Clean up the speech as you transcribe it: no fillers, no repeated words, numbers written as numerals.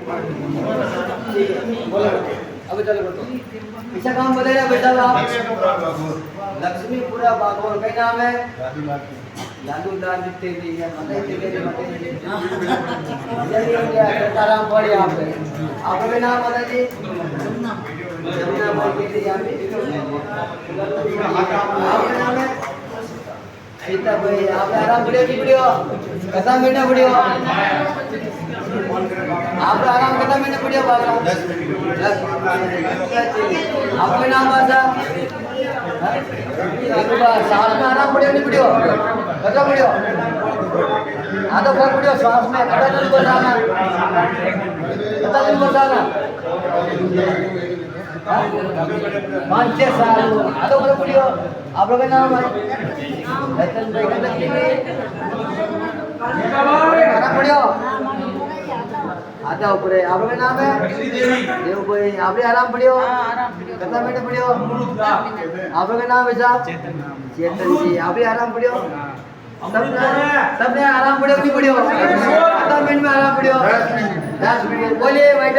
अभी चलो बोलो इसका काम बताइए बेटा आप लक्ष्मीपुरा बागोर का नाम है लालू लाल जितने भी है आराम पड़े आपका नाम बताइए जमुना भाई के लिए आपका नाम है सीता भाई आप आराम पड़े की पड़ियो कथा महीना पड़ियो आप आराम कथा महीना पड़ियो बाबा 10 आपका नाम बाजा सांस में आराम पड़ियो नहीं पड़ियो कथा पड़ियो आधा फर्क पड़ियो सांस में कथा नहीं बसाना कथा नहीं बसाना 5-6 साल आधा फर्क पड़ियो आप लोग का नाम है रतन भाई का तकलीफ है आराम पड़ियो आधा ऊपर आप लोग का नाम है देव भाई आप आराम पड़ियो कथा में पड़ियो आप लोग का नाम है साहब चेतन जी आप आराम पड़ियो सबने आराम पड़ियो नहीं पड़ियो कथा में आराम पड़ियो 10 मिनट बोलिए भाई